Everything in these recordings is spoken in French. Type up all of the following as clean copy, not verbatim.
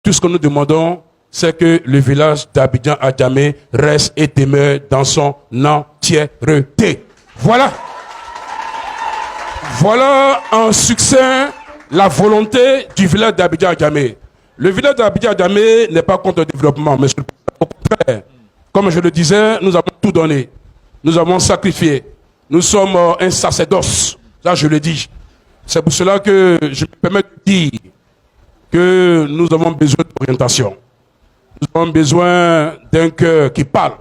Tout ce que nous demandons, c'est que le village d'Abidjan à Djamé reste et demeure dans son entièreté. Voilà. Voilà en succinct la volonté du village d'Abidjan à Djamé. Le village d'Abidjan à Djamé n'est pas contre le développement, mais au contraire. Comme je le disais, nous avons tout donné. Nous avons sacrifié. Nous sommes un sacerdoce. Là, je le dis. C'est pour cela que je me permets de dire que nous avons besoin d'orientation. Nous avons besoin d'un cœur qui parle.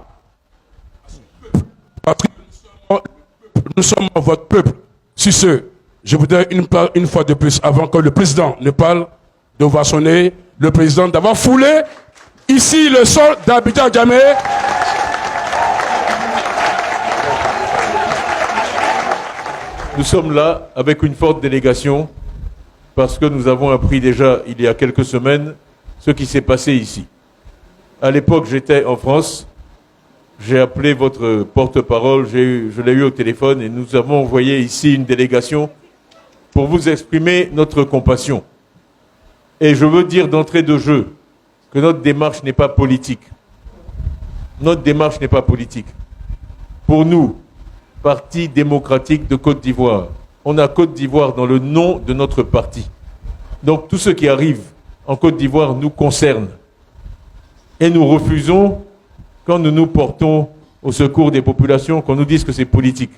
Parce que nous sommes votre peuple. Sur ce, je voudrais une fois de plus, avant que le président ne parle, d'ovationner le président d'avoir foulé ici le sol d'Abidjan Djamé. Nous sommes là avec une forte délégation parce que nous avons appris déjà il y a quelques semaines ce qui s'est passé ici. À l'époque, j'étais en France, j'ai appelé votre porte-parole, je l'ai eu au téléphone et nous avons envoyé ici une délégation pour vous exprimer notre compassion. Et je veux dire d'entrée de jeu que notre démarche n'est pas politique. Notre démarche n'est pas politique. Pour nous, Parti démocratique de Côte d'Ivoire, on a Côte d'Ivoire dans le nom de notre parti. Donc tout ce qui arrive en Côte d'Ivoire nous concerne. Et nous refusons, quand nous nous portons au secours des populations, qu'on nous dise que c'est politique.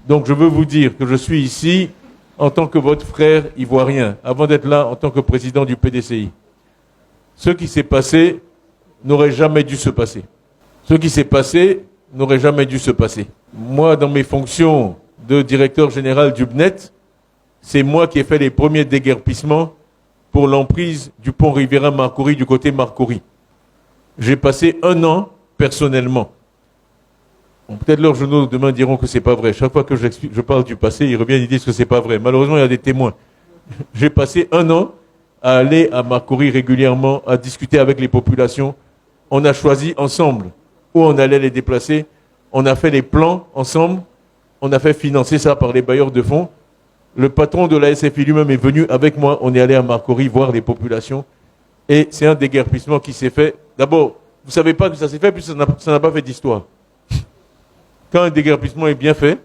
Donc je veux vous dire que je suis ici en tant que votre frère ivoirien, avant d'être là en tant que président du PDCI. Ce qui s'est passé n'aurait jamais dû se passer. Ce qui s'est passé n'aurait jamais dû se passer. Moi, dans mes fonctions de directeur général du BNET, c'est moi qui ai fait les premiers déguerpissements pour l'emprise du pont Riviera-Marcory du côté Marcory. J'ai passé 1 an personnellement. Bon, peut-être leurs journaux demain diront que c'est pas vrai. Chaque fois que je parle du passé, ils reviennent et disent que c'est pas vrai. Malheureusement, il y a des témoins. J'ai passé 1 an à aller à Marcory régulièrement, à discuter avec les populations. On a choisi ensemble où on allait les déplacer. On a fait les plans ensemble. On a fait financer ça par les bailleurs de fonds. Le patron de la SFI lui-même est venu avec moi. On est allé à Marcory voir les populations. Et c'est un déguerpissement qui s'est fait. D'abord, vous ne savez pas que ça s'est fait, puisque ça n'a pas fait d'histoire. Quand un déguerpissement est bien fait,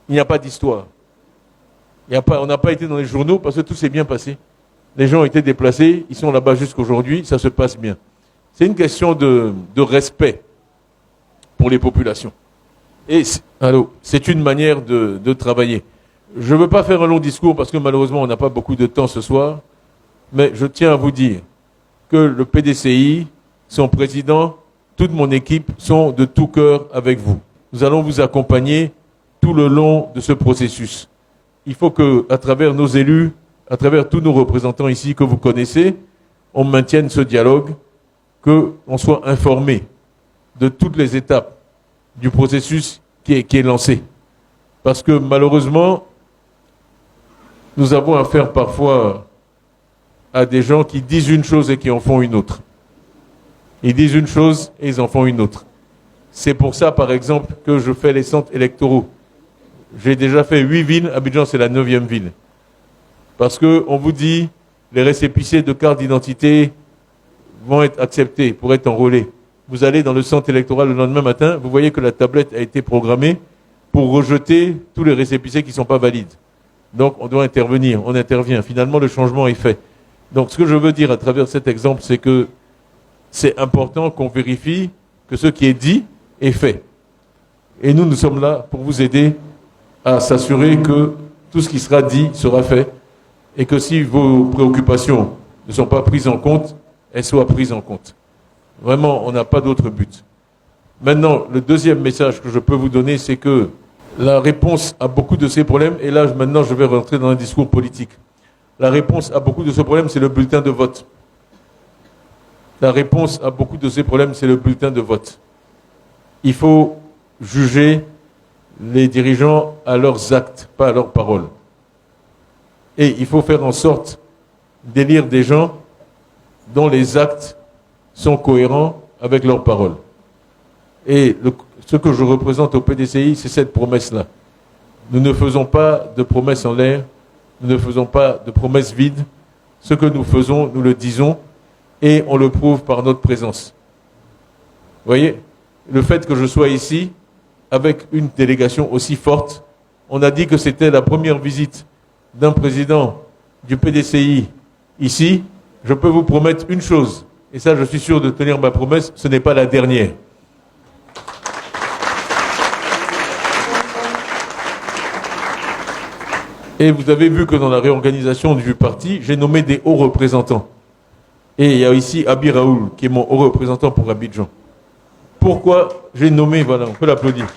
il n'y a pas d'histoire. On n'a pas été dans les journaux parce que tout s'est bien passé. Les gens ont été déplacés, ils sont là-bas jusqu'aujourd'hui, ça se passe bien. C'est une question de respect pour les populations. Et c'est une manière de travailler. Je ne veux pas faire un long discours parce que malheureusement on n'a pas beaucoup de temps ce soir, mais je tiens à vous dire que le PDCI, son président, toute mon équipe sont de tout cœur avec vous. Nous allons vous accompagner tout le long de ce processus. Il faut que, à travers nos élus, à travers tous nos représentants ici que vous connaissez, on maintienne ce dialogue, qu'on soit informé de toutes les étapes du processus qui est lancé. Parce que malheureusement, nous avons affaire parfois à des gens qui disent une chose et qui en font une autre. Ils disent une chose et ils en font une autre. C'est pour ça, par exemple, que je fais les centres électoraux. J'ai déjà fait 8 villes, Abidjan c'est la 9e ville. Parce qu'on vous dit, les récépissés de carte d'identité vont être acceptés pour être enrôlés. Vous allez dans le centre électoral le lendemain matin, vous voyez que la tablette a été programmée pour rejeter tous les récépissés qui ne sont pas valides. Donc on doit intervenir, on intervient. Finalement, le changement est fait. Donc ce que je veux dire à travers cet exemple, c'est que c'est important qu'on vérifie que ce qui est dit est fait. Et nous sommes là pour vous aider à s'assurer que tout ce qui sera dit sera fait et que si vos préoccupations ne sont pas prises en compte, elles soient prises en compte. Vraiment, on n'a pas d'autre but. Maintenant, le deuxième message que je peux vous donner, c'est que la réponse à beaucoup de ces problèmes, et là maintenant je vais rentrer dans un discours politique, la réponse à beaucoup de ces problèmes, c'est le bulletin de vote. La réponse à beaucoup de ces problèmes, c'est le bulletin de vote. Il faut juger les dirigeants à leurs actes, pas à leurs paroles. Et il faut faire en sorte d'élire des gens dont les actes sont cohérents avec leurs paroles. Et ce que je représente au PDCI, c'est cette promesse-là. Nous ne faisons pas de promesses en l'air, nous ne faisons pas de promesses vides. Ce que nous faisons, nous le disons, et on le prouve par notre présence. Vous voyez, le fait que je sois ici, avec une délégation aussi forte, on a dit que c'était la première visite d'un président du PDCI ici. Je peux vous promettre une chose, et ça je suis sûr de tenir ma promesse, ce n'est pas la dernière. Et vous avez vu que dans la réorganisation du parti, j'ai nommé des hauts représentants. Et il y a ici Abi Raoul, qui est mon haut représentant pour Abidjan. Pourquoi j'ai nommé, voilà, on peut l'applaudir.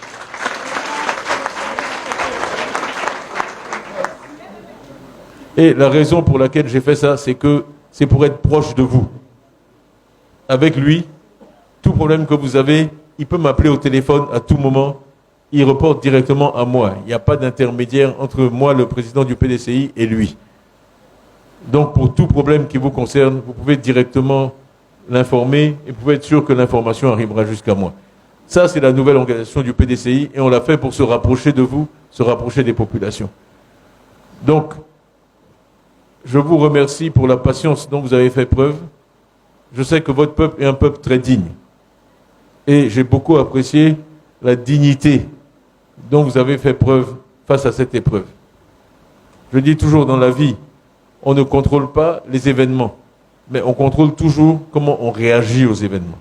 Et la raison pour laquelle j'ai fait ça, c'est que c'est pour être proche de vous. Avec lui, tout problème que vous avez, il peut m'appeler au téléphone à tout moment. Il reporte directement à moi. Il n'y a pas d'intermédiaire entre moi, le président du PDCI, et lui. Donc, pour tout problème qui vous concerne, vous pouvez directement l'informer et vous pouvez être sûr que l'information arrivera jusqu'à moi. Ça, c'est la nouvelle organisation du PDCI et on l'a fait pour se rapprocher de vous, se rapprocher des populations. Donc, je vous remercie pour la patience dont vous avez fait preuve. Je sais que votre peuple est un peuple très digne. Et j'ai beaucoup apprécié la dignité dont vous avez fait preuve face à cette épreuve. Je dis toujours dans la vie, on ne contrôle pas les événements, mais on contrôle toujours comment on réagit aux événements.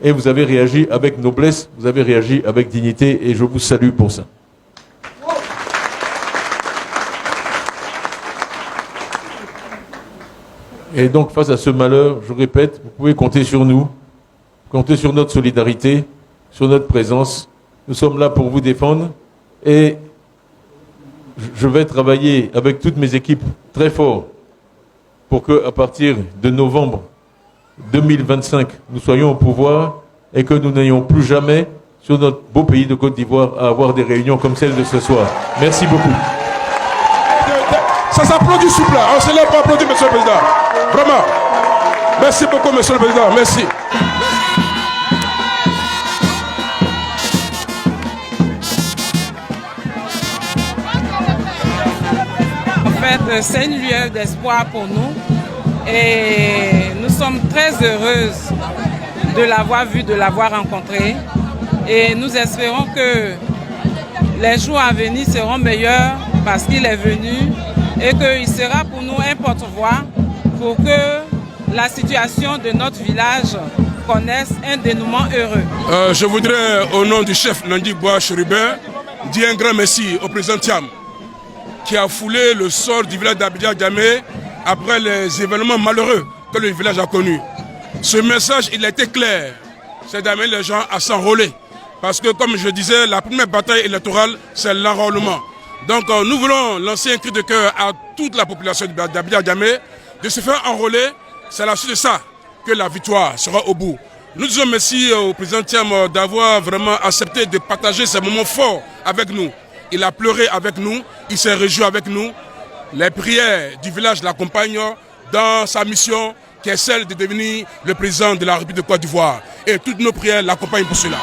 Et vous avez réagi avec noblesse, vous avez réagi avec dignité, et je vous salue pour ça. Et donc, face à ce malheur, je répète, vous pouvez compter sur nous, compter sur notre solidarité, sur notre présence. Nous sommes là pour vous défendre et je vais travailler avec toutes mes équipes très fort pour qu'à partir de novembre 2025, nous soyons au pouvoir et que nous n'ayons plus jamais sur notre beau pays de Côte d'Ivoire à avoir des réunions comme celle de ce soir. Merci beaucoup. Ça s'applaudit, s'il vous plaît. On se lève pour applaudir, Monsieur le Président. Vraiment. Merci beaucoup, Monsieur le Président. Merci. C'est une lueur d'espoir pour nous et nous sommes très heureuses de l'avoir vu, de l'avoir rencontré et nous espérons que les jours à venir seront meilleurs parce qu'il est venu et qu'il sera pour nous un porte-voix pour que la situation de notre village connaisse un dénouement heureux. Je voudrais, au nom du chef Nandi Bois Chérubin, dire un grand merci au président Thiam qui a foulé le sort du village d'Abidjan-Djamé après les événements malheureux que le village a connus. Ce message, il a été clair, c'est d'amener les gens à s'enrôler. Parce que, comme je disais, la première bataille électorale, c'est l'enrôlement. Donc, nous voulons lancer un cri de cœur à toute la population d'Abidjan-Djamé de se faire enrôler. C'est à la suite de ça que la victoire sera au bout. Nous disons merci au président Thiam d'avoir vraiment accepté de partager ces moments forts avec nous. Il a pleuré avec nous, il s'est réjoui avec nous. Les prières du village l'accompagnent dans sa mission qui est celle de devenir le président de la République de Côte d'Ivoire. Et toutes nos prières l'accompagnent pour cela.